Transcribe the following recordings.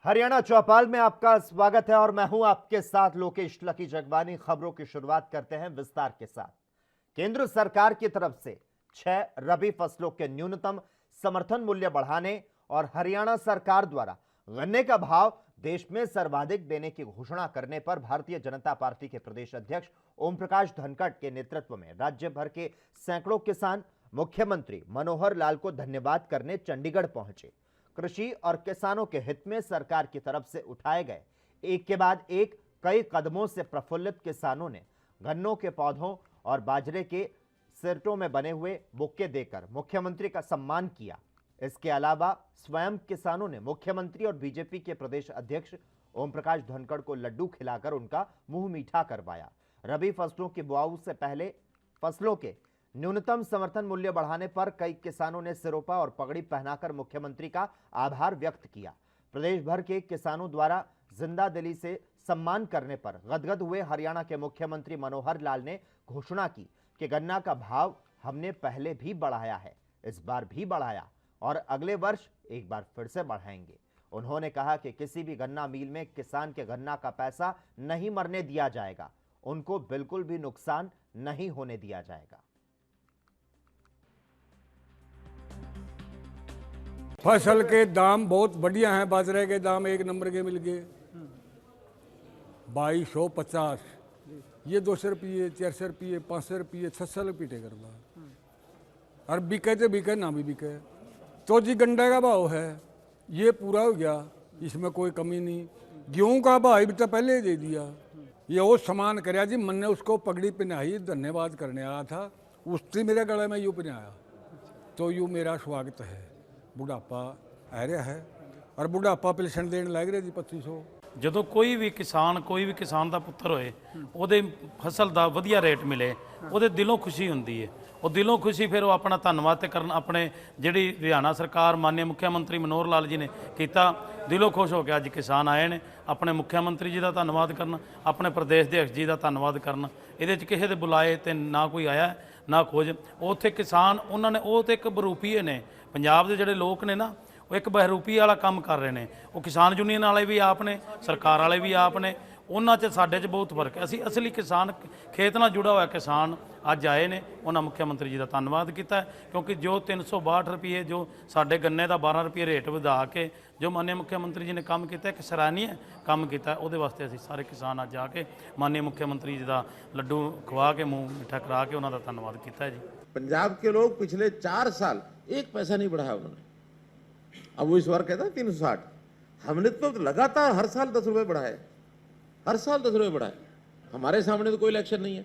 हरियाणा चौपाल में आपका स्वागत है और मैं हूं आपके साथ लोकेश लकी जगवानी। खबरों की शुरुआत करते हैं विस्तार के साथ। केंद्र सरकार की तरफ से 6 रबी फसलों के न्यूनतम समर्थन मूल्य बढ़ाने और हरियाणा सरकार द्वारा गन्ने का भाव देश में सर्वाधिक देने की घोषणा करने पर भारतीय जनता पार्टी के प्रदेश अध्यक्ष ओम प्रकाश धनखड़ के नेतृत्व में राज्य भर के सैकड़ों किसान मुख्यमंत्री मनोहर लाल को धन्यवाद करने चंडीगढ़ पहुंचे। कृषि और किसानों के हित में सरकार की तरफ से उठाए गए एक के बाद एक कई कदमों से प्रफुल्लित किसानों ने गन्नों के पौधों और बाजरे के सिरटों में बने हुए बुक्के देकर मुख्यमंत्री का सम्मान किया। इसके अलावा स्वयं किसानों ने मुख्यमंत्री और बीजेपी के प्रदेश अध्यक्ष ओम प्रकाश धनखड़ को लड्डू खिलाकर उनका मुंह मीठा करवाया। रबी फसलों की बुआई से पहले फसलों के न्यूनतम समर्थन मूल्य बढ़ाने पर कई किसानों ने सिरोपा और पगड़ी पहनाकर मुख्यमंत्री का आभार व्यक्त किया। प्रदेश भर के किसानों द्वारा जिंदा दिली से सम्मान करने पर गदगद हुए हरियाणा के मुख्यमंत्री मनोहर लाल ने घोषणा की कि गन्ना का भाव हमने पहले भी बढ़ाया है, इस बार भी बढ़ाया और अगले वर्ष एक बार फिर से बढ़ाएंगे। उन्होंने कहा कि किसी भी गन्ना मिल में किसान के गन्ना का पैसा नहीं मरने दिया जाएगा, उनको बिल्कुल भी नुकसान नहीं होने दिया जाएगा। फसल के दाम बहुत बढ़िया हैं। बाजरे के दाम एक नंबर के मिल गए 2250, ये 200 रुपये, 400 रुपये, 500 रुपये, 600 रुपये करवा और बिके तो बिके ना भी बिके। तो जी गंडे का भाव है ये पूरा हो गया, इसमें कोई कमी नहीं। गेहूं का भाव भी तो पहले ही दे दिया। ये वो सामान कराया जी, मैंने उसको पगड़ी पहनाई, धन्यवाद करने आया था, उससे मेरे गले में यूँ पहनाया, तो यूँ मेरा स्वागत है। बुढ़ापा आ रहा है और बुढ़ापा पेंशन देने लग रहे जी 2500। ਜਦੋਂ ਕੋਈ ਵੀ ਕਿਸਾਨ ਦਾ ਪੁੱਤਰ ਹੋਏ ਉਹਦੇ ਫਸਲ ਦਾ ਵਧੀਆ ਰੇਟ ਮਿਲੇ, ਉਹਦੇ ਦਿਲੋਂ ਖੁਸ਼ੀ ਹੁੰਦੀ ਹੈ। ਉਹ ਦਿਲੋਂ ਖੁਸ਼ੀ ਫਿਰ ਉਹ ਆਪਣਾ ਧੰਨਵਾਦ ਤੇ ਕਰਨ ਆਪਣੇ ਜਿਹੜੀ ਹਰਿਆਣਾ ਸਰਕਾਰ ਮਾਨਯ ਮੁੱਖ ਮੰਤਰੀ ਮਨੋਹਰ ਲਾਲ ਜੀ ਨੇ ਕੀਤਾ, ਦਿਲੋਂ ਖੁਸ਼ ਹੋ ਕੇ ਅੱਜ ਕਿਸਾਨ ਆਏ ਨੇ ਆਪਣੇ ਮੁੱਖ ਮੰਤਰੀ ਜੀ ਦਾ ਧੰਨਵਾਦ ਕਰਨ, ਆਪਣੇ ਪ੍ਰਦੇਸ਼ ਅਧਿਕਸ਼ ਜੀ ਦਾ ਧੰਨਵਾਦ ਕਰਨ। ਇਹਦੇ 'ਚ ਕਿਸੇ ਦੇ ਬੁਲਾਏ ਤੇ ਨਾ ਕੋਈ ਆਇਆ ਨਾ ਖੋਜ। ਉੱਥੇ ਕਿਸਾਨ ਉਹਨਾਂ ਨੇ ਉਹ ਤੇ ਇੱਕ ਬਰੂਪੀਏ ਨੇ ਪੰਜਾਬ ਦੇ ਜਿਹੜੇ ਲੋਕ ਨੇ ਨਾ, ਉਹ ਇੱਕ ਬहरूਪੀ ਵਾਲਾ ਕੰਮ ਕਰ ਰਹੇ ਨੇ। ਉਹ ਕਿਸਾਨ ਯੂਨੀਅਨ ਵਾਲੇ ਵੀ ਆਪ ਨੇ, ਸਰਕਾਰ ਵਾਲੇ ਵੀ ਆਪ ਨੇ, ਉਹਨਾਂ 'ਚ ਸਾਡੇ 'ਚ ਬਹੁਤ ਫਰਕ ਹੈ। ਅਸੀਂ ਅਸਲੀ ਕਿਸਾਨ ਖੇਤ ਨਾਲ ਜੁੜਾ ਹੋਇਆ ਕਿਸਾਨ ਅੱਜ ਆਏ ਨੇ, ਉਹਨਾਂ ਮੁੱਖ ਮੰਤਰੀ ਜੀ ਦਾ ਧੰਨਵਾਦ ਕੀਤਾ ਕਿਉਂਕਿ ਜੋ 362 ਰੁਪਏ ਜੋ ਸਾਡੇ ਗੰਨੇ ਦਾ 12 ਰੁਪਏ ਰੇਟ ਵਧਾ ਕੇ ਜੋ ਮਾਨਯ ਮੁੱਖ ਮੰਤਰੀ ਜੀ ਨੇ ਕੰਮ ਕੀਤਾ, ਇੱਕ ਸਰਾਹਨੀय ਕੰਮ ਕੀਤਾ। ਉਹਦੇ ਵਾਸਤੇ ਅਸੀਂ ਸਾਰੇ ਕਿਸਾਨ ਅੱਜ ਆ ਕੇ ਮਾਨਯ ਮੁੱਖ ਮੰਤਰੀ ਜੀ ਦਾ ਲੱਡੂ ਖਵਾ ਕੇ ਮੂੰਹ ਮਿੱਠਾ ਕਰਾ ਕੇ ਉਹਨਾਂ ਦਾ ਧੰਨਵਾਦ ਕੀਤਾ ਹੈ ਜੀ। पंजाब के लोग पिछले 4 साल एक पैसा नहीं बढ़ाया उन्होंने। अब वो इस बार कहता है 360, हमने तो लगातार हर साल 10 रुपए बढ़ाए, हर साल 10 रुपए बढ़ाए। हमारे सामने तो कोई इलेक्शन नहीं है,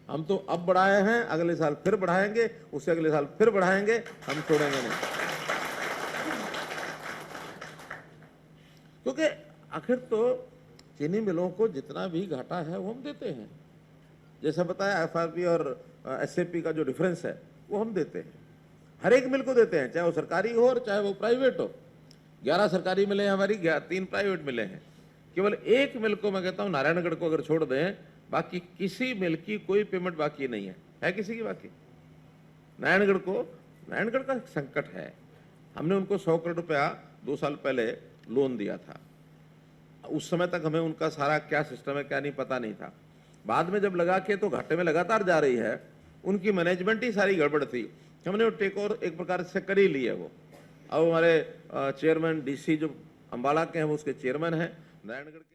हम तो अब बढ़ाए हैं, अगले साल फिर बढ़ाएंगे, उससे अगले साल फिर बढ़ाएंगे, हम छोड़ेंगे नहीं। क्योंकि आखिर तो चीनी मिलों को जितना भी घाटा है वो हम देते हैं। जैसा बताया एफआरपी और एसएपी का जो डिफरेंस है वो हम देते हैं, हर एक मिल को देते हैं, चाहे वो सरकारी हो और चाहे वो प्राइवेट हो। 11 सरकारी मिले हैं हमारी, 3 प्राइवेट मिले हैं। केवल एक मिल को मैं कहता हूँ नारायणगढ़ को अगर छोड़ दें, बाकी किसी मिल की कोई पेमेंट बाकी नहीं है किसी की बाकी। नारायणगढ़ का संकट है। हमने उनको 100 करोड़ रुपया 2 साल पहले लोन दिया था। उस समय तक हमें उनका सारा क्या सिस्टम है क्या नहीं पता नहीं था। बाद में जब लगा के तो घाटे में लगातार जा रही है, उनकी मैनेजमेंट ही सारी गड़बड़ थी। हमने वो टेक ओवर एक प्रकार से कर ही ली है। वो अब हमारे चेयरमैन डीसी जो अंबाला के हैं वो उसके चेयरमैन हैं नारायणगढ़ के।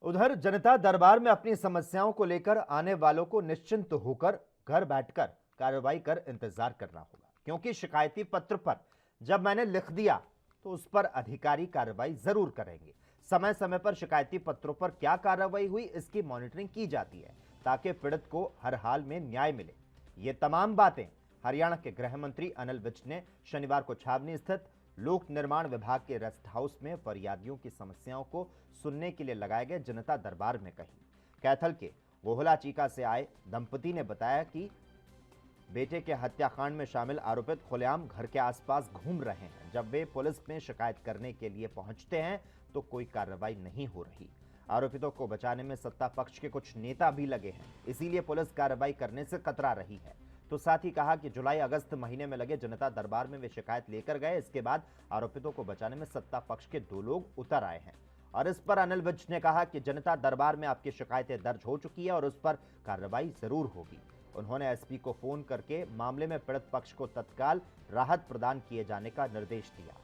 उधर जनता दरबार में अपनी समस्याओं को लेकर आने वालों को निश्चिंत होकर घर बैठकर कार्रवाई कर इंतजार करना होगा, क्योंकि शिकायती पत्र पर जब मैंने लिख दिया तो उस पर अधिकारी कार्रवाई जरूर करेंगे। समय समय पर शिकायती पत्रों पर क्या कार्रवाई हुई इसकी मॉनिटरिंग की जाती है ताकि पीड़ित को हर हाल में न्याय मिले। ये तमाम बातें हरियाणा के गृह मंत्री अनिल विज ने शनिवार को छावनी स्थित लोक निर्माण विभाग के रेस्ट हाउस में फरियादियों की समस्याओं को सुनने के लिए लगाए गए जनता दरबार में कही। कैथल के गोहला चीका से आए दंपति ने बताया कि बेटे के हत्याकांड में शामिल आरोपित खुलेआम घर के आसपास घूम रहे हैं। जब वे पुलिस में शिकायत करने के लिए पहुंचते हैं तो कोई कार्रवाई नहीं हो रही। आरोपितों को बचाने में सत्ता पक्ष के कुछ नेता भी लगे हैं, इसीलिए पुलिस कार्रवाई करने से कतरा रही है। तो साथ ही कहा कि जुलाई अगस्त महीने में लगे जनता दरबार में वे शिकायत लेकर गए। इसके बाद आरोपितों को बचाने में सत्ता पक्ष के 2 लोग उतर आए हैं। और इस पर अनिल विज ने कहा कि जनता दरबार में आपकी शिकायतें दर्ज हो चुकी है और उस पर कार्रवाई जरूर होगी। उन्होंने एसपी को फोन करके मामले में पीड़ित पक्ष को तत्काल राहत प्रदान किए जाने का निर्देश दिया।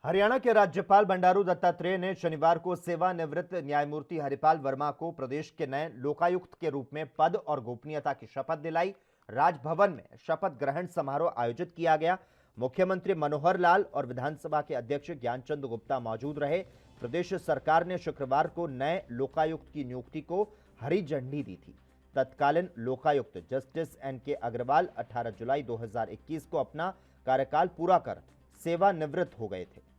हरियाणा के राज्यपाल बंडारू दत्तात्रेय ने शनिवार को सेवानिवृत्त न्यायमूर्ति हरिपाल वर्मा को प्रदेश के नए लोकायुक्त के रूप में पद और गोपनीयता की शपथ दिलाई। राजभवन में शपथ ग्रहण समारोह आयोजित किया गया। मुख्यमंत्री मनोहर लाल और विधानसभा के अध्यक्ष ज्ञानचंद गुप्ता मौजूद रहे। प्रदेश सरकार ने शुक्रवार को नए लोकायुक्त की नियुक्ति को हरी झंडी दी थी। तत्कालीन लोकायुक्त जस्टिस NK अग्रवाल 18 जुलाई 2021 को अपना कार्यकाल पूरा कर सेवानिवृत्त हो गए थे।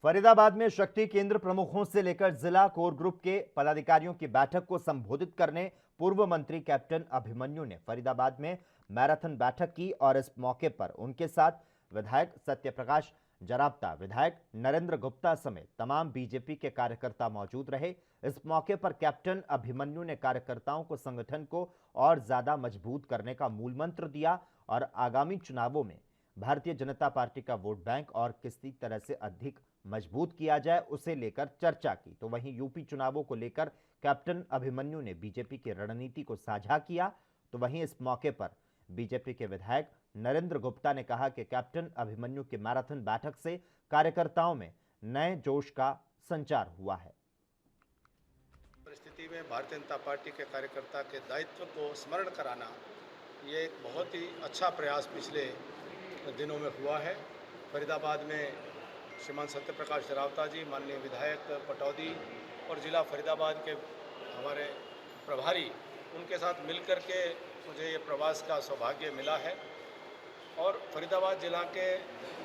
फरीदाबाद में शक्ति केंद्र प्रमुखों से लेकर जिला कोर ग्रुप के पदाधिकारियों की बैठक को संबोधित करने पूर्व मंत्री कैप्टन अभिमन्यु ने फरीदाबाद में मैराथन बैठक की और इस मौके पर उनके साथ विधायक सत्यप्रकाश जराप्ता, विधायक नरेंद्र गुप्ता समेत तमाम बीजेपी के कार्यकर्ता मौजूद रहे। इस मौके पर कैप्टन अभिमन्यु ने कार्यकर्ताओं को संगठन को और ज्यादा मजबूत करने का मूल मंत्र दिया और आगामी चुनावों में भारतीय जनता पार्टी का वोट बैंक और किसी तरह से अधिक मजबूत किया जाए उसे लेकर चर्चा की। तो वहीं यूपी चुनावों को लेकर कैप्टन अभिमन्यु ने बीजेपी की रणनीति को साझा किया। तो वहीं इस मौके पर बीजेपी के विधायक नरेंद्र गुप्ता ने कहा कि कैप्टन अभिमन्यु की मैराथन बैठक से कार्यकर्ताओं में नए जोश का संचार हुआ है। परिस्थिति में भारतीय जनता पार्टी के कार्यकर्ता के दायित्व को स्मरण कराना ये एक बहुत ही अच्छा प्रयास पिछले दिनों में हुआ है। फरीदाबाद में श्रीमान सत्यप्रकाश जरावता जी, माननीय विधायक पटौदी और जिला फरीदाबाद के हमारे प्रभारी, उनके साथ मिलकर के मुझे ये प्रवास का सौभाग्य मिला है। और फरीदाबाद जिला के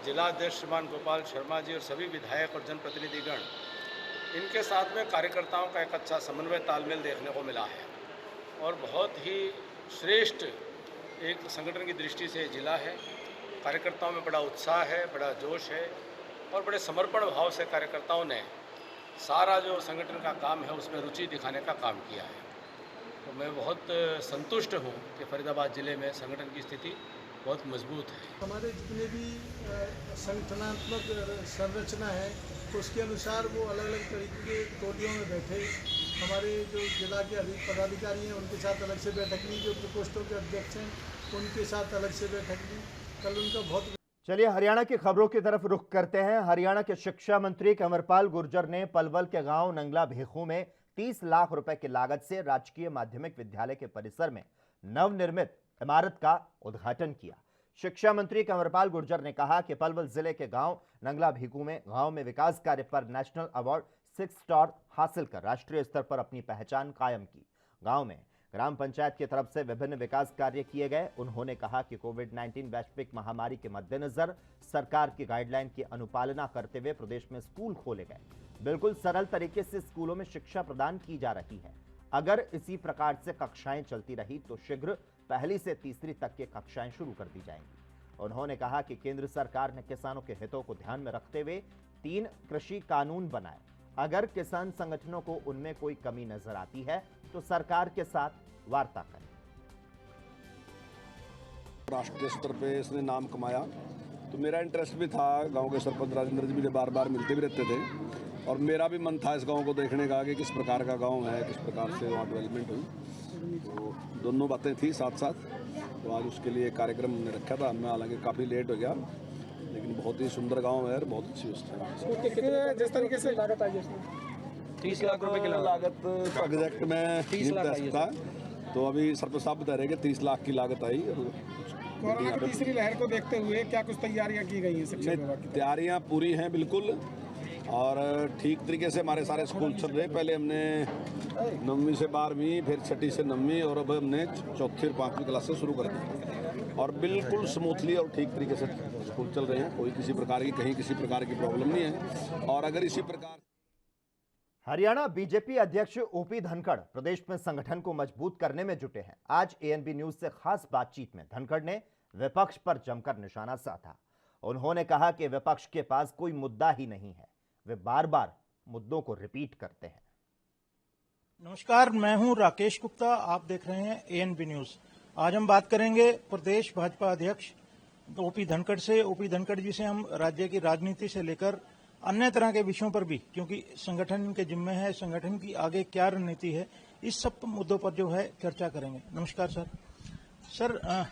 जिलाध्यक्ष श्रीमान गोपाल शर्मा जी और सभी विधायक और जनप्रतिनिधिगण, इनके साथ में कार्यकर्ताओं का एक अच्छा समन्वय तालमेल देखने को मिला है और बहुत ही श्रेष्ठ एक संगठन की दृष्टि से जिला है। कार्यकर्ताओं में बड़ा उत्साह है, बड़ा जोश है और बड़े समर्पण भाव से कार्यकर्ताओं ने सारा जो संगठन का काम है उसमें रुचि दिखाने का काम किया है। तो मैं बहुत संतुष्ट हूँ कि फरीदाबाद ज़िले में संगठन की स्थिति बहुत मजबूत है। हमारे जितने भी संगठनात्मक संरचना है उसके अनुसार वो अलग अलग तरीके के टोलियों में बैठे। हमारे जो जिला के अधिक पदाधिकारी हैं उनके साथ अलग से बैठक ली, जो प्रकोष्ठों के अध्यक्ष हैं उनके साथ अलग से बैठक ली। कल उनका बहुत। चलिए हरियाणा की खबरों की तरफ रुख करते हैं। हरियाणा के शिक्षा मंत्री कंवरपाल गुर्जर ने पलवल के गांव नंगला भेखू में 30 लाख रुपए की लागत से राजकीय माध्यमिक विद्यालय के परिसर में नवनिर्मित इमारत का उद्घाटन किया। शिक्षा मंत्री कंवरपाल गुर्जर ने कहा कि पलवल जिले के गांव नंगला भेखू में गांव में विकास कार्य पर नेशनल अवार्ड 6 स्टार हासिल कर राष्ट्रीय स्तर पर अपनी पहचान कायम की। गांव में ग्राम पंचायत की तरफ से विभिन्न विकास कार्य किए गए। उन्होंने कहा कि कोविड-19 वैश्विक महामारी के मद्देनजर सरकार की गाइडलाइन की अनुपालना करते हुए प्रदेश में स्कूल खोले गए। बिल्कुल सरल तरीके से स्कूलों में शिक्षा प्रदान की जा रही है। अगर इसी प्रकार से कक्षाएं चलती रही तो शीघ्र पहली से तीसरी तक की कक्षाएं शुरू कर दी जाएंगी। उन्होंने कहा कि केंद्र सरकार ने किसानों के हितों को ध्यान में रखते हुए 3 कृषि कानून बनाए। अगर किसान संगठनों को उनमें कोई कमी नजर आती है तो सरकार के साथ वार्ता करें। राष्ट्रीय स्तर पे इसने नाम कमाया तो मेरा इंटरेस्ट भी था। गांव के सरपंच राजेंद्र जी मुझे बार बार मिलते भी रहते थे और मेरा भी मन था इस गांव को देखने का कि किस प्रकार का गांव है, किस प्रकार से वहाँ डेवलपमेंट हुई। तो दोनों बातें थी साथ साथ। तो आज उसके लिए कार्यक्रम हमने रखा था। मैं हालांकि काफ़ी लेट हो गया, लेकिन बहुत ही सुंदर गाँव है और बहुत अच्छी व्यवस्था है। जिस तरीके से लागत आई 30 लाख रुपए की लागत एग्जैक्ट में नहीं बता सकता। तो अभी सरपंच साहब बता रहे कि 30 लाख की लागत आई। कोरोना की तीसरी लहर को देखते हुए क्या कुछ तैयारियां की गई हैं शिक्षा विभाग की? तैयारियां पूरी हैं बिल्कुल और ठीक तरीके से हमारे सारे स्कूल चल रहे हैं। पहले हमने 9वीं से 12वीं, फिर 6ठी से 9वीं और अब हमने 4थी और 5वीं क्लास से शुरू कर दी और बिल्कुल स्मूथली और ठीक तरीके से स्कूल चल रहे हैं। कोई किसी प्रकार की कहीं किसी प्रकार की प्रॉब्लम नहीं है। और अगर इसी प्रकार हरियाणा बीजेपी अध्यक्ष ओपी धनखड़ प्रदेश में संगठन को मजबूत करने में जुटे हैं। आज एएनबी न्यूज से खास बातचीत में धनखड़ ने विपक्ष पर जमकर निशाना साधा। उन्होंने कहा कि विपक्ष के पास कोई मुद्दा ही नहीं है, वे बार बार मुद्दों को रिपीट करते हैं। नमस्कार, मैं हूं राकेश गुप्ता, आप देख रहे हैं एएनबी न्यूज। आज हम बात करेंगे प्रदेश भाजपा अध्यक्ष ओपी धनखड़ से। ओपी धनखड़ जी से हम राज्य की राजनीति से लेकर अन्य तरह के विषयों पर भी, क्योंकि संगठन के जिम्मे है, संगठन की आगे क्या रणनीति है, इस सब मुद्दों पर जो है चर्चा करेंगे। नमस्कार सर। सर,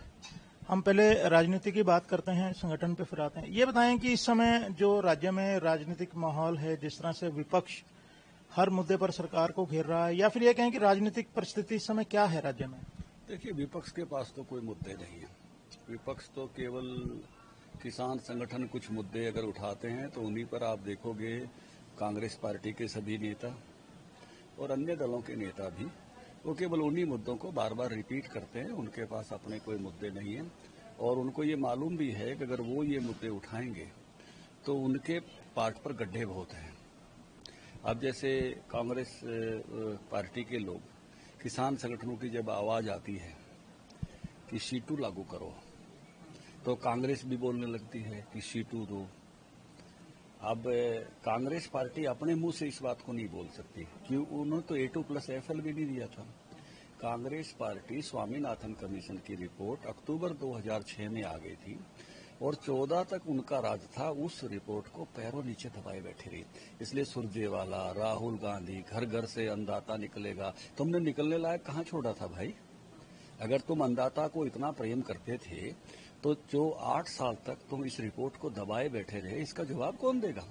हम पहले राजनीति की बात करते हैं, संगठन पे फिर आते हैं। ये बताएं कि इस समय जो राज्य में राजनीतिक माहौल है, जिस तरह से विपक्ष हर मुद्दे पर सरकार को घेर रहा है, या फिर ये कहें कि राजनीतिक परिस्थिति इस समय क्या है राज्य में? देखिए, विपक्ष के पास तो कोई मुद्दे नहीं है। विपक्ष तो केवल किसान संगठन कुछ मुद्दे अगर उठाते हैं तो उन्हीं पर आप देखोगे कांग्रेस पार्टी के सभी नेता और अन्य दलों के नेता भी वो केवल उन्हीं मुद्दों को बार बार रिपीट करते हैं। उनके पास अपने कोई मुद्दे नहीं हैं और उनको ये मालूम भी है कि अगर वो ये मुद्दे उठाएंगे तो उनके पार्ट पर गड्ढे बहुत हैं। अब जैसे कांग्रेस पार्टी के लोग, किसान संगठनों की जब आवाज आती है कि शीटू लागू करो, तो कांग्रेस भी बोलने लगती है कि शीटू दो। अब कांग्रेस पार्टी अपने मुंह से इस बात को नहीं बोल सकती कि उन्होंने तो A2+FL भी नहीं दिया था। कांग्रेस पार्टी स्वामीनाथन कमीशन की रिपोर्ट अक्टूबर 2006 में आ गई थी और 14 तक उनका राज था। उस रिपोर्ट को पैरों नीचे दबाए बैठे रही। इसलिए सुरजेवाला, राहुल गांधी, घर घर से अन्नदाता निकलेगा, तुमने निकलने लायक कहाँ छोड़ा था भाई? अगर तुम अन्नदाता को इतना प्रेम करते थे तो जो 8 साल तक तुम इस रिपोर्ट को दबाए बैठे रहे, इसका जवाब कौन देगा?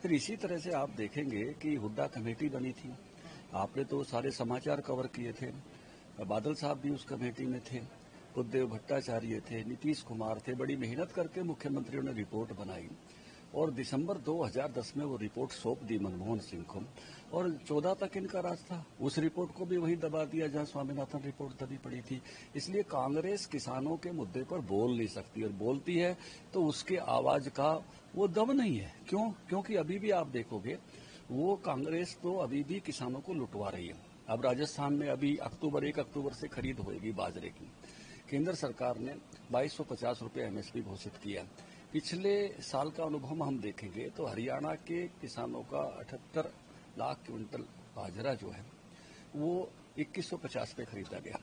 फिर इसी तरह से आप देखेंगे कि हुड्डा कमेटी बनी थी, आपने तो सारे समाचार कवर किए थे, बादल साहब भी उस कमेटी में थे, उद्धव भट्टाचार्य थे, नीतीश कुमार थे। बड़ी मेहनत करके मुख्यमंत्रियों ने रिपोर्ट बनाई और दिसंबर 2010 में वो रिपोर्ट सौंप दी मनमोहन सिंह को और 14 तक इनका राज था। उस रिपोर्ट को भी वही दबा दिया जहां स्वामीनाथन रिपोर्ट दबी पड़ी थी। इसलिए कांग्रेस किसानों के मुद्दे पर बोल नहीं सकती और बोलती है तो उसके आवाज का वो दम नहीं है। क्यों? क्योंकि अभी भी आप देखोगे वो कांग्रेस तो अभी भी किसानों को लुटवा रही है। अब राजस्थान में अभी 1 अक्टूबर से खरीद होगी बाजरे की। केंद्र सरकार ने 2250 रुपये MSP घोषित किया। पिछले साल का अनुभव हम देखेंगे तो हरियाणा के किसानों का 78 लाख क्विंटल बाजरा जो है वो 2150 पे खरीदा गया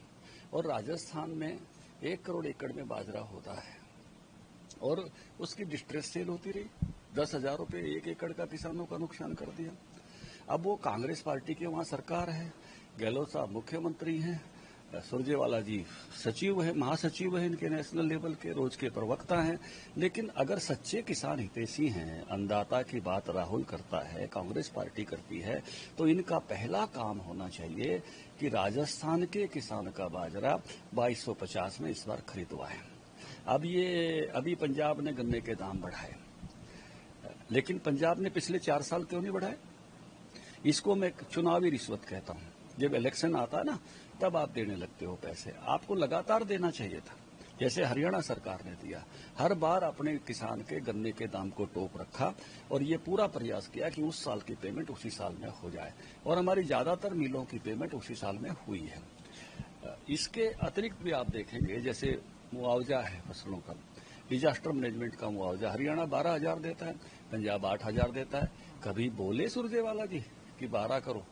और राजस्थान में 1 करोड़ एकड़ में बाजरा होता है और उसकी डिस्ट्रेस सेल होती रही। 10,000 रुपये 1 एकड़ का किसानों का नुकसान कर दिया। अब वो कांग्रेस पार्टी के वहां सरकार है, गहलोत साहब मुख्यमंत्री हैं, सुरजेवाला जी सचिव है, महासचिव है इनके नेशनल लेवल के, रोज के प्रवक्ता हैं। लेकिन अगर सच्चे किसान हितैषी हैं, अन्नदाता की बात राहुल करता है, कांग्रेस पार्टी करती है, तो इनका पहला काम होना चाहिए कि राजस्थान के किसान का बाजरा 2250 में इस बार खरीदवाएं। अभी पंजाब ने गन्ने के दाम बढ़ाए, लेकिन पंजाब ने पिछले 4 साल क्यों नहीं बढ़ाए? इसको मैं चुनावी रिश्वत कहता हूं। जब इलेक्शन आता है ना, तब आप देने लगते हो पैसे। आपको लगातार देना चाहिए था, जैसे हरियाणा सरकार ने दिया। हर बार अपने किसान के गन्ने के दाम को टोप रखा और ये पूरा प्रयास किया कि उस साल की पेमेंट उसी साल में हो जाए और हमारी ज्यादातर मिलों की पेमेंट उसी साल में हुई है। इसके अतिरिक्त भी आप देखेंगे जैसे मुआवजा है फसलों का, डिजास्टर मैनेजमेंट का मुआवजा हरियाणा 12,000 देता है, पंजाब 8,000 देता है। कभी बोले सुरजेवाला जी कि 12 करो,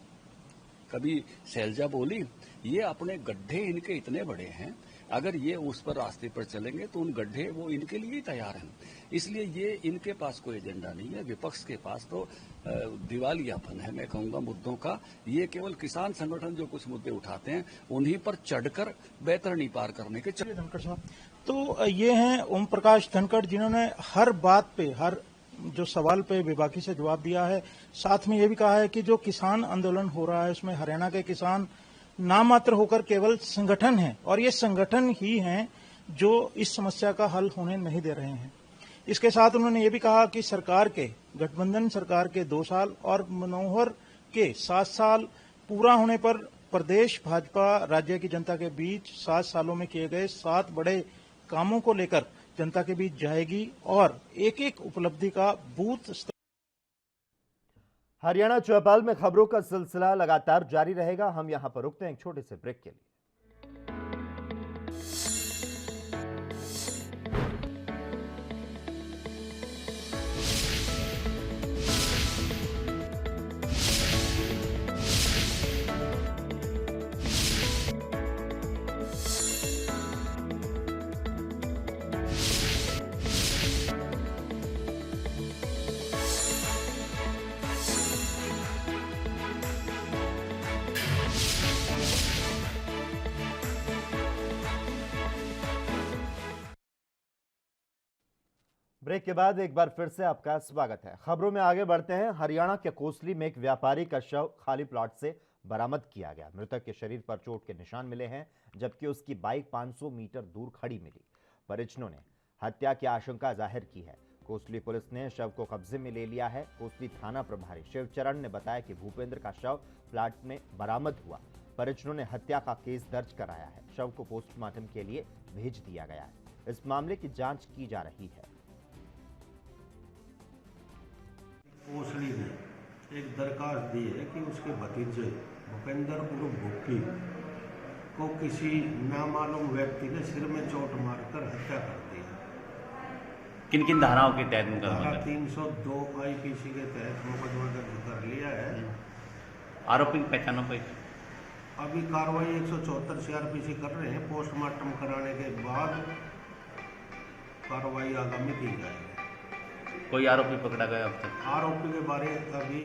कभी शैलजा बोली। ये अपने गड्ढे इनके इतने बड़े हैं, अगर ये उस पर रास्ते पर चलेंगे तो उन गड्ढे वो इनके लिए ही तैयार हैं। इसलिए ये इनके पास कोई एजेंडा नहीं है। विपक्ष के पास तो दिवालियापन है, मैं कहूंगा मुद्दों का। ये केवल किसान संगठन जो कुछ मुद्दे उठाते हैं उन्हीं पर चढ़कर बेहतरनी पार करने के धनखड़ साहब, तो ये हैं ओम प्रकाश धनखड़, जिन्होंने हर बात पे, हर जो सवाल पे बेबाकी से जवाब दिया है। साथ में ये भी कहा है कि जो किसान आंदोलन हो रहा है उसमें हरियाणा के किसान नामात्र होकर केवल संगठन है और ये संगठन ही हैं जो इस समस्या का हल होने नहीं दे रहे हैं। इसके साथ उन्होंने ये भी कहा कि सरकार के, गठबंधन सरकार के 2 साल और मनोहर के 7 साल पूरा होने पर प्रदेश भाजपा राज्य की जनता के बीच 7 सालों में किए गए 7 बड़े कामों को लेकर जनता के बीच जाएगी और एक एक उपलब्धि का बूथ हरियाणा चौपाल में खबरों का सिलसिला लगातार जारी रहेगा। हम यहां पर रुकते हैं एक छोटे से ब्रेक के लिए। ब्रेक के बाद एक बार फिर से आपका स्वागत है। खबरों में आगे बढ़ते हैं। हरियाणा के कोसली में एक व्यापारी का शव खाली प्लॉट से बरामद किया गया। मृतक के शरीर पर चोट के निशान मिले हैं, जबकि उसकी बाइक 500 मीटर दूर खड़ी मिली। परिजनों ने हत्या की आशंका जाहिर की है। कोसली पुलिस ने शव को कब्जे में ले लिया है। कोसली थाना प्रभारी शिवचरण ने बताया कि भूपेंद्र का शव प्लाट में बरामद हुआ। परिजनों ने हत्या का केस दर्ज कराया है। शव को पोस्टमार्टम के लिए भेज दिया गया है। इस मामले की जांच की जा रही है। कोसली ने एक दरखास्त दी है कि उसके भतीजे भूपेंद्र उर्फ भुक्की को किसी नामालूम व्यक्ति ने सिर में चोट मारकर हत्या कर दी है। किन किन धाराओं के तहत मुकदमा धारा दर्ज? 302 आईपीसी के तहत मुकदमा दर्ज कर लिया है। आरोपी की पहचानो कोई? अभी कार्रवाई 174 सीआरपीसी कर रहे हैं। पोस्टमार्टम कराने के बाद कार्रवाई आगामी की जाएगी। कोई आरोपी पकड़ा गया अब तक? आरोपी के बारे में अभी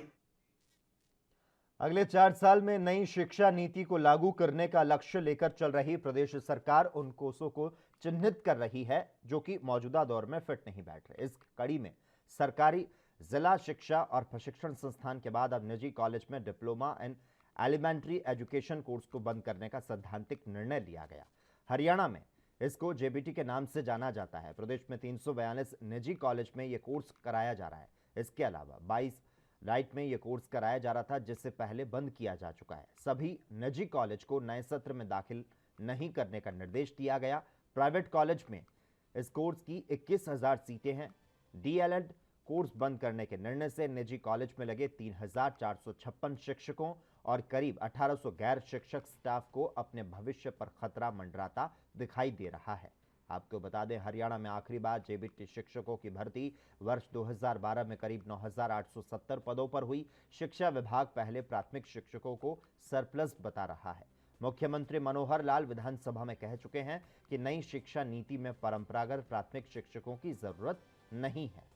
अगले 4 साल में नई शिक्षा नीति को लागू करने का लक्ष्य लेकर चल रही प्रदेश सरकार उन कोर्सों को चिन्हित कर रही है जो कि मौजूदा दौर में फिट नहीं बैठ रहे। इस कड़ी में सरकारी जिला शिक्षा और प्रशिक्षण संस्थान के बाद अब निजी कॉलेज में diploma in elementary education course को बंद करने का सैद्धांतिक निर्णय लिया गया। हरियाणा में इसको जेबीटी के नाम से जाना जाता है। प्रदेश में 342 निजी कॉलेज में यह कोर्स कराया जा रहा है। इसके अलावा 22 राइट में यह कोर्स कराया जा रहा था, जिससे पहले बंद किया जा चुका है। सभी निजी कॉलेज को नए सत्र में दाखिल नहीं करने का निर्देश दिया गया। प्राइवेट कॉलेज में इस कोर्स की 21,000 सीटें हैं। डीएलएड कोर्स बंद करने के निर्णय से निजी कॉलेज में लगे 3,456 शिक्षकों और करीब 1,800 गैर शिक्षक स्टाफ को अपने भविष्य पर खतरा मंडराता दिखाई दे रहा है। आपको बता दें, हरियाणा में आखिरी बार जेबीटी शिक्षकों की भर्ती वर्ष 2012 में करीब 9,870 पदों पर हुई। शिक्षा विभाग पहले प्राथमिक शिक्षकों को सरप्लस बता रहा है। मुख्यमंत्री मनोहर लाल विधानसभा में कह चुके हैं कि नई शिक्षा नीति में परंपरागत प्राथमिक शिक्षकों की जरूरत नहीं है।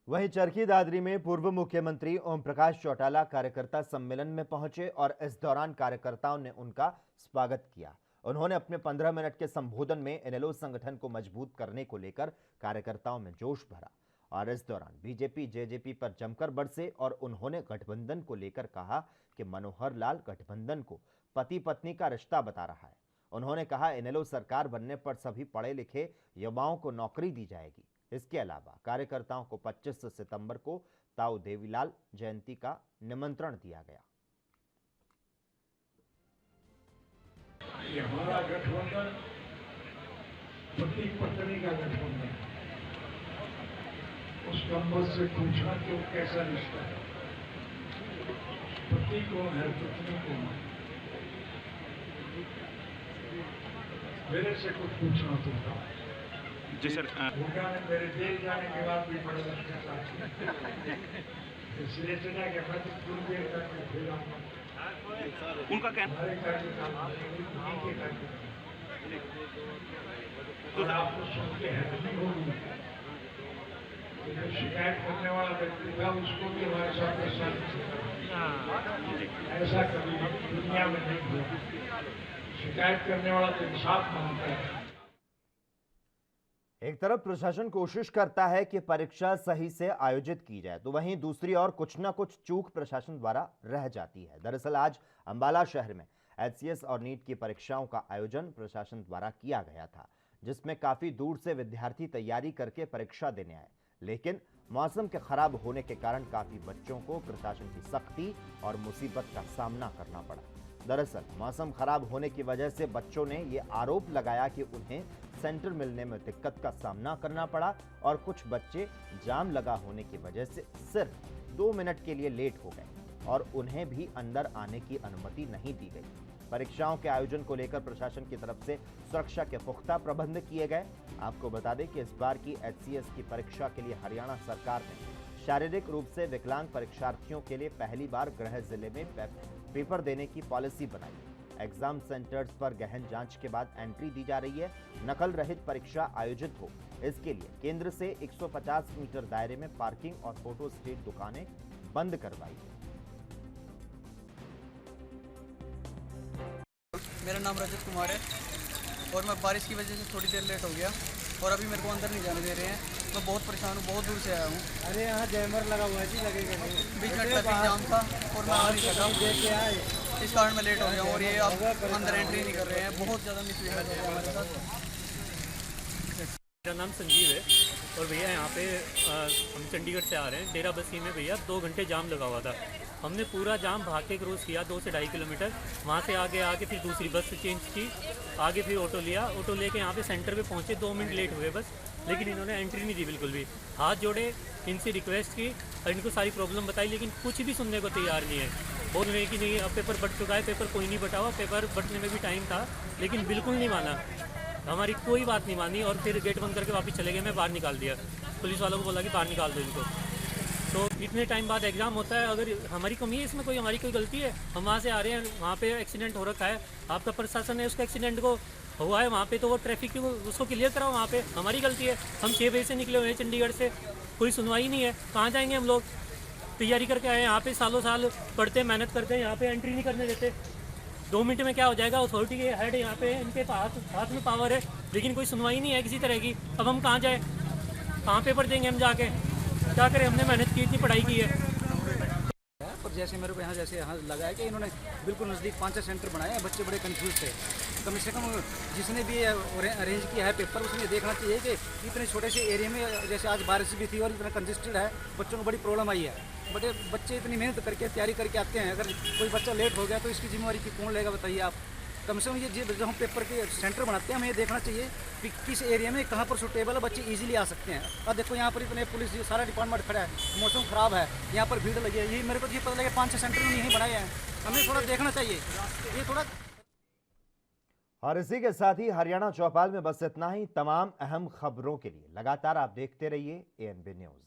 वहीं चरखी दादरी में पूर्व मुख्यमंत्री ओम प्रकाश चौटाला कार्यकर्ता सम्मेलन में पहुंचे और इस दौरान कार्यकर्ताओं ने उनका स्वागत किया। उन्होंने अपने 15 मिनट के संबोधन में इनेलो संगठन को मजबूत करने को लेकर कार्यकर्ताओं में जोश भरा और इस दौरान बीजेपी जेजेपी पर जमकर बरसे और उन्होंने गठबंधन को लेकर कहा कि मनोहर लाल गठबंधन को पति पत्नी का रिश्ता बता रहा है। उन्होंने कहा इनेलो सरकार बनने पर सभी पढ़े लिखे युवाओं को नौकरी दी जाएगी। इसके अलावा कार्यकर्ताओं को 25 सितंबर को ताऊ देवीलाल जयंती का निमंत्रण दिया गया। ये हमारा गठबंधन पति पत्नी का गठबंधन, उस नंबर से पूछना कि वो कैसा रिश्ता है, पति कौन है पत्नी कौन है, मेरे से कुछ पूछना तो था। जी सर। भूटा ने मेरे जेल जाने के बाद भी बड़े अच्छे साथ इसलिए चुना कि मैं तो पूरी देर तक मैं फिर आऊंगा। उनका कहना हमारे कार्यकाल उन्हीं के कार्यकाल तो आपको सुन के हैरानी होगी कि जो शिकायत करने वाला व्यक्ति था उसको भी हमारे साथ ऐसा कभी दुनिया में नहीं हुआ। शिकायत करने वाला तो इंसाफ मांगता है। एक तरफ प्रशासन कोशिश करता है कि परीक्षा सही से आयोजित की जाए, तो वहीं दूसरी ओर कुछ न कुछ चूक प्रशासन द्वारा रह जाती है। दरअसल आज अंबाला शहर में एचसीएस और नीट की परीक्षाओं का आयोजन प्रशासन द्वारा किया गया था, जिसमें काफी दूर से विद्यार्थी तैयारी करके परीक्षा देने आए, लेकिन मौसम के खराब होने के कारण काफी बच्चों को प्रशासन की सख्ती और मुसीबत का सामना करना पड़ा। दरअसल मौसम खराब होने की वजह से बच्चों ने ये आरोप लगाया कि उन्हें सेंटर मिलने में दिक्कत का सामना करना पड़ा और कुछ बच्चे जाम लगा होने की वजह से सिर्फ 2 मिनट के लिए लेट हो गए और उन्हें भी अंदर आने की अनुमति नहीं दी गई। परीक्षाओं के आयोजन को लेकर प्रशासन की तरफ से सुरक्षा के पुख्ता प्रबंध किए गए। आपको बता दें कि इस बार की HCS की परीक्षा के लिए हरियाणा सरकार ने शारीरिक रूप से विकलांग परीक्षार्थियों के लिए पहली बार गृह जिले में पेपर देने की पॉलिसी बनाई। एग्जाम सेंटर्स पर गहन जांच के बाद एंट्री दी जा रही है। नकल रहित परीक्षा आयोजित हो, इसके लिए केंद्र से 150 मीटर दायरे में पार्किंग और फोटो स्टेट दुकानें बंद करवाई है। मेरा नाम रजत कुमार है और मैं बारिश की वजह से थोड़ी देर लेट हो गया और अभी मेरे को अंदर नहीं जाने दे रहे हैं। मैं बहुत परेशान हूँ, बहुत दूर से आया हूँ। अरे यहाँ जैमर लगा हुआ है जी, लगेगा नहीं। बीच में ट्रैफिक जाम था और मैं आ नहीं सका, इस कारण मैं लेट हो गया हूँ और ये अब अंदर एंट्री नहीं कर रहे हैं। बहुत ज़्यादा मिसबिहेव हो रहा है हमारे साथ। मेरा नाम संजीव है और भैया यहाँ पे हम चंडीगढ़ से आ रहे हैं। डेरा बस्सी में भैया 2 घंटे जाम लगा हुआ था। हमने पूरा जाम भाग के क्रॉस किया 2 से 2.5 किलोमीटर। वहाँ से आगे फिर दूसरी बस चेंज की, आगे फिर ऑटो लिया। ऑटो लेके यहाँ पे सेंटर पे पहुँचे, 2 मिनट लेट हुए बस, लेकिन इन्होंने एंट्री नहीं दी बिल्कुल भी। हाथ जोड़े, इनसे रिक्वेस्ट की और इनको सारी प्रॉब्लम बताई, लेकिन कुछ भी सुनने को तैयार नहीं है। बोल रहे हैं कि नहीं अब पेपर बट चुका है, पेपर कोई नहीं बटा हुआ। पेपर बटने में भी टाइम था, लेकिन बिल्कुल नहीं माना, हमारी कोई बात नहीं मानी और फिर गेट बंद करके वापस चले गए। मैं बाहर निकाल दिया, पुलिस वालों को बोला कि बाहर निकाल दो इनको। तो इतने टाइम बाद एग्ज़ाम होता है, अगर हमारी कमी है इसमें, हमारी कोई गलती है? हम वहाँ से आ रहे हैं, वहाँ पे एक्सीडेंट हो रखा है, आपका प्रशासन है उसका एक्सीडेंट को हुआ है वहाँ पे, तो वो ट्रैफिक को उसको क्लियर कराओ। वहाँ पे हमारी गलती है। हम 6 बजे से निकले हुए हैं चंडीगढ़ से, कोई सुनवाई नहीं है। कहाँ जाएंगे हम लोग? तैयारी करके आए हैं यहाँ पे, सालों साल पढ़ते मेहनत करते हैं, यहाँ पे एंट्री नहीं करने देते। 2 मिनट में क्या हो जाएगा? अथॉरिटी के हेड यहाँ पे, इनके हाथ में पावर है, लेकिन कोई सुनवाई नहीं है किसी तरह की। अब हम कहाँ जाए, कहाँ पेपर देंगे हम जाके? क्या करें, हमने मेहनत की, इतनी पढ़ाई की है। और जैसे मेरे को यहाँ लगा है कि इन्होंने बिल्कुल नज़दीक 5 सेंटर बनाए हैं। बच्चे बड़े कंफ्यूज थे। कम से कम जिसने भी अरेंज किया है पेपर, उसने देखना चाहिए कि इतने छोटे से एरिया में, जैसे आज बारिश भी थी और इतना कंजेस्टेड है, बच्चों को बड़ी प्रॉब्लम आई है। बच्चे इतनी मेहनत करके तैयारी करके आते हैं, अगर कोई बच्चा लेट हो गया तो इसकी जिम्मेवारी कौन लेगा बताइए आप? कम से कम ये जो हम पेपर के सेंटर बनाते हैं, हमें ये देखना चाहिए कि किस एरिया में कहाँ पर सुटेबल है, बच्चे इजीली आ सकते हैं। अब देखो यहाँ पर इतने पुलिस सारा डिपार्टमेंट खड़ा है, मौसम ख़राब है, यहाँ पर भीड़ लगी है। ये मेरे को ये पता लगा 5-6 सेंटर में यहीं बनाए हैं, हमें थोड़ा देखना चाहिए ये थोड़ा। और इसी के साथ ही हरियाणा चौपाल में बस इतना ही। तमाम अहम खबरों के लिए लगातार आप देखते रहिए ANB न्यूज़।